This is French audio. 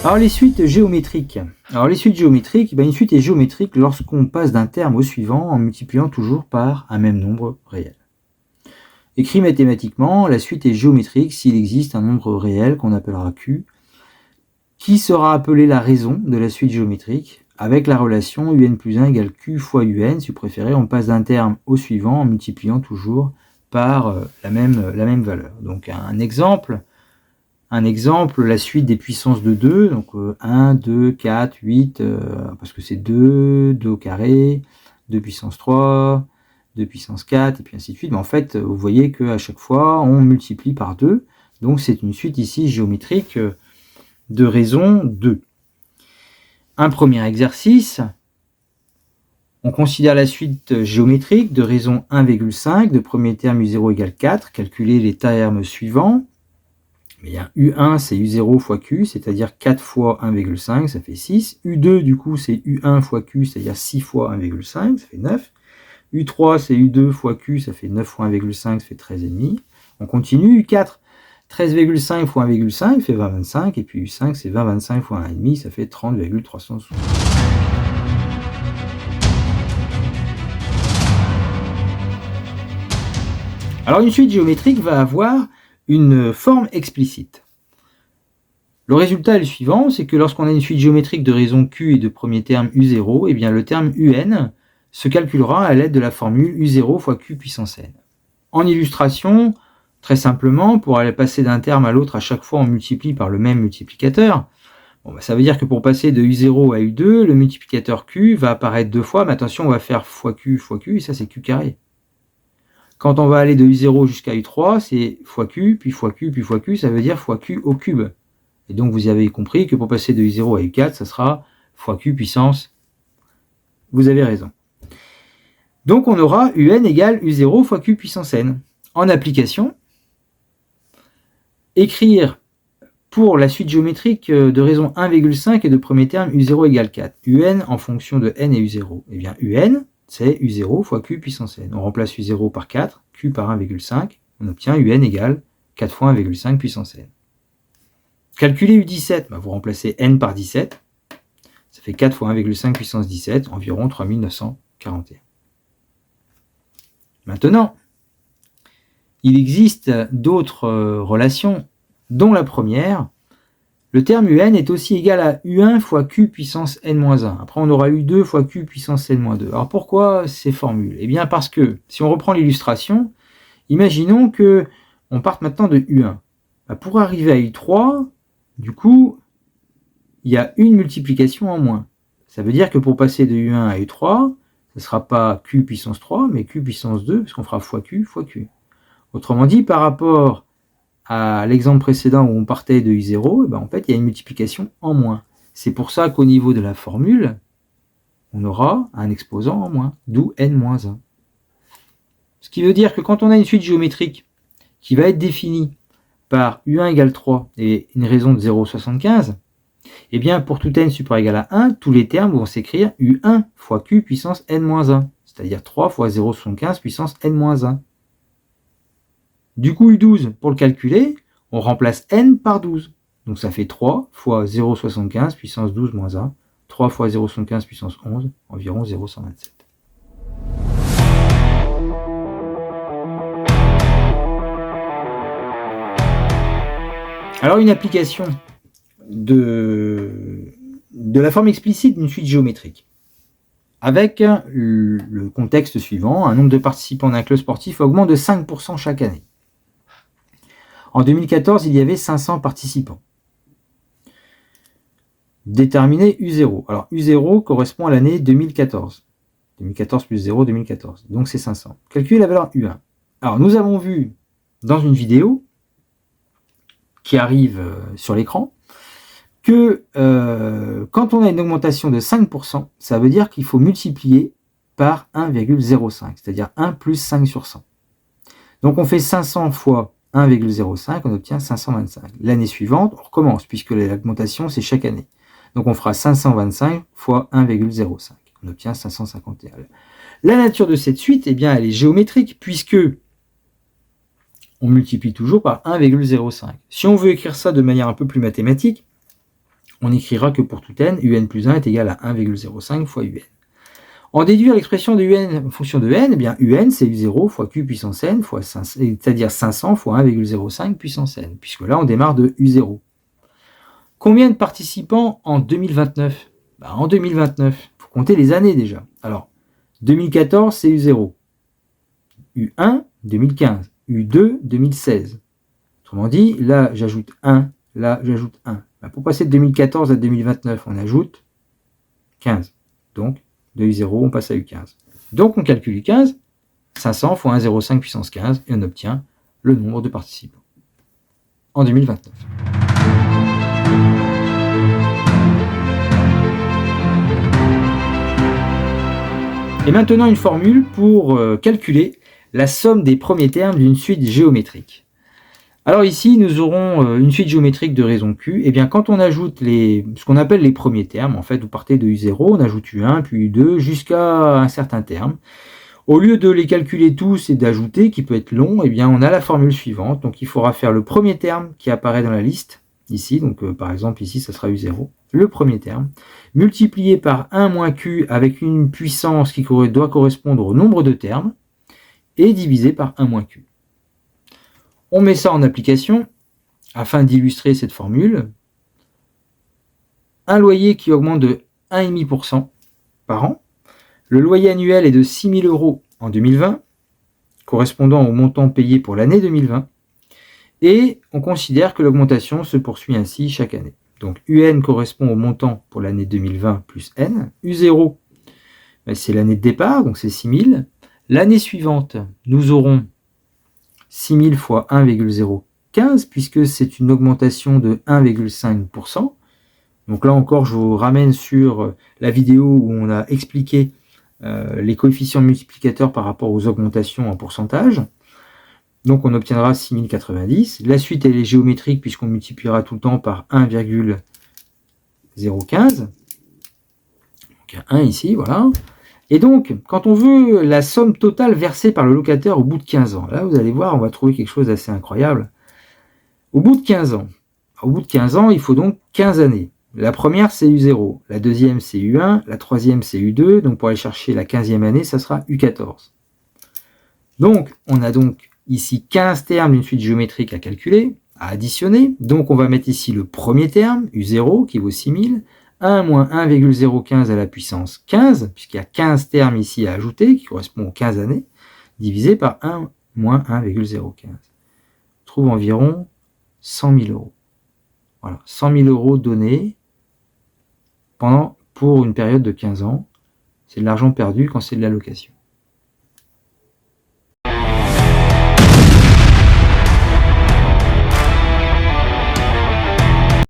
Alors les suites géométriques. Une suite est géométrique lorsqu'on passe d'un terme au suivant en multipliant toujours par un même nombre réel. Écrit mathématiquement, la suite est géométrique s'il existe un nombre réel qu'on appellera Q, qui sera appelé la raison de la suite géométrique, avec la relation un plus 1 égale Q fois un. Si vous préférez, on passe d'un terme au suivant en multipliant toujours par la même valeur. Donc un exemple, la suite des puissances de 2, donc 1, 2, 4, 8, parce que c'est 2, 2 au carré, 2 puissance 3, 2 puissance 4, et puis ainsi de suite. Mais en fait, vous voyez qu'à chaque fois, on multiplie par 2. Donc c'est une suite ici géométrique de raison 2. Un premier exercice, on considère la suite géométrique de raison 1,5, de premier terme U0 égale 4, calculer les termes suivants. Bien, U1 c'est U0 fois Q, c'est-à-dire 4 fois 1,5, ça fait 6. U2 du coup c'est U1 fois Q, c'est-à-dire 6 fois 1,5, ça fait 9. U3 c'est U2 fois Q, ça fait 9 fois 1,5, ça fait 13,5. On continue, U4, 13,5 fois 1,5 fait 20,25, et puis U5 c'est 20,25 fois 1,5, ça fait 30,360. Alors une suite géométrique va avoir une forme explicite. Le résultat est le suivant, c'est que lorsqu'on a une suite géométrique de raison Q et de premier terme U0, eh bien le terme UN se calculera à l'aide de la formule U0 fois Q puissance n. En illustration, très simplement, pour aller passer d'un terme à l'autre, à chaque fois on multiplie par le même multiplicateur. Ça veut dire que pour passer de U0 à U2, le multiplicateur Q va apparaître deux fois, mais attention, on va faire fois Q, et ça c'est Q carré. Quand on va aller de U0 jusqu'à U3, c'est fois Q, puis fois Q, puis fois Q, ça veut dire fois Q au cube. Et donc vous avez compris que pour passer de U0 à U4, ça sera fois Q puissance. Vous avez raison. Donc on aura UN égale U0 fois Q puissance n. En application, écrire pour la suite géométrique de raison 1,5 et de premier terme U0 égale 4. UN en fonction de n et U0. Eh bien UN, c'est U0 fois Q puissance n. On remplace U0 par 4, Q par 1,5, on obtient UN égale 4 fois 1,5 puissance n. Calculer U17, vous remplacez n par 17, ça fait 4 fois 1,5 puissance 17, environ 3941. Maintenant, il existe d'autres relations, dont la première, le terme UN est aussi égal à U1 fois Q puissance n-1. Après, on aura U2 fois Q puissance n-2. Alors pourquoi ces formules? Eh bien parce que, si on reprend l'illustration, imaginons que on parte maintenant de U1. Pour arriver à U3, du coup, il y a une multiplication en moins. Ça veut dire que pour passer de U1 à U3, ce ne sera pas Q puissance 3, mais Q puissance 2, parce qu'on fera fois Q fois Q. Autrement dit, par rapport à l'exemple précédent où on partait de U0, en fait, il y a une multiplication en moins. C'est pour ça qu'au niveau de la formule, on aura un exposant en moins, d'où n-1. Ce qui veut dire que quand on a une suite géométrique qui va être définie par U1 égale 3 et une raison de 0,75, eh bien, pour tout n supérieur ou égal à 1, tous les termes vont s'écrire U1 fois Q puissance n-1, c'est-à-dire 3 fois 0,75 puissance n-1. Du coup, U12, pour le calculer, on remplace n par 12. Donc ça fait 3 fois 0,75 puissance 12 moins 1, 3 fois 0,75 puissance 11, environ 0,127. Alors une application de la forme explicite d'une suite géométrique. Avec le contexte suivant, un nombre de participants d'un club sportif augmente de 5% chaque année. En 2014, il y avait 500 participants. Déterminer U0. Alors U0 correspond à l'année 2014. 2014 plus 0, 2014. Donc c'est 500. Calculer la valeur U1. Alors nous avons vu dans une vidéo qui arrive sur l'écran que quand on a une augmentation de 5%, ça veut dire qu'il faut multiplier par 1,05, c'est-à-dire 1 plus 5 sur 100. Donc on fait 500 fois 1,05, on obtient 525. L'année suivante, on recommence, puisque l'augmentation, c'est chaque année. Donc on fera 525 fois 1,05. On obtient 551. La nature de cette suite, eh bien, elle est géométrique, puisque on multiplie toujours par 1,05. Si on veut écrire ça de manière un peu plus mathématique, on écrira que pour tout n, un plus 1 est égal à 1,05 fois un. En déduire l'expression de un en fonction de n, eh bien un c'est u0 fois q puissance n, c'est-à-dire 500 fois 1,05 puissance n, puisque là on démarre de u0. Combien de participants en 2029 ? En 2029, il faut compter les années déjà. Alors, 2014 c'est u0, u1 2015, u2 2016. Autrement dit, là j'ajoute 1, là j'ajoute 1. Pour passer de 2014 à 2029, on ajoute 15. Donc, de U0, on passe à U15. Donc, on calcule U15, 500 fois 1,05 puissance 15, et on obtient le nombre de participants en 2029. Et maintenant, une formule pour calculer la somme des premiers termes d'une suite géométrique. Alors ici, nous aurons une suite géométrique de raison Q. Et bien, quand on ajoute ce qu'on appelle les premiers termes, en fait, vous partez de U0, on ajoute U1, puis U2, jusqu'à un certain terme. Au lieu de les calculer tous et d'ajouter, qui peut être long, eh bien, on a la formule suivante. Donc, il faudra faire le premier terme qui apparaît dans la liste, ici. Donc, par exemple, ici, ça sera U0, le premier terme, multiplié par 1 moins Q avec une puissance qui doit correspondre au nombre de termes, et divisé par 1 moins Q. On met ça en application afin d'illustrer cette formule. Un loyer qui augmente de 1,5% par an. Le loyer annuel est de 6 000 € en 2020, correspondant au montant payé pour l'année 2020. Et on considère que l'augmentation se poursuit ainsi chaque année. Donc UN correspond au montant pour l'année 2020 plus N. U0, c'est l'année de départ, donc c'est 6 000. L'année suivante, nous aurons 6 000 fois 1,015, puisque c'est une augmentation de 1,5%. Donc là encore, je vous ramène sur la vidéo où on a expliqué les coefficients multiplicateurs par rapport aux augmentations en pourcentage. Donc on obtiendra 6090. La suite, elle est géométrique puisqu'on multipliera tout le temps par 1,015. Donc 1 ici, voilà. Et donc, quand on veut la somme totale versée par le locataire au bout de 15 ans, là vous allez voir, on va trouver quelque chose d'assez incroyable. Au bout de 15 ans, il faut donc 15 années. La première, c'est U0, la deuxième, c'est U1, la troisième, c'est U2, donc pour aller chercher la 15e année, ça sera U14. Donc, on a donc ici 15 termes d'une suite géométrique à calculer, à additionner. Donc, on va mettre ici le premier terme, U0, qui vaut 6000, 1 moins 1,015 à la puissance 15, puisqu'il y a 15 termes ici à ajouter, qui correspondent aux 15 années, divisé par 1 moins 1,015. On trouve environ 100 000 €. Voilà, 100 000 € donnés pour une période de 15 ans. C'est de l'argent perdu quand c'est de la location.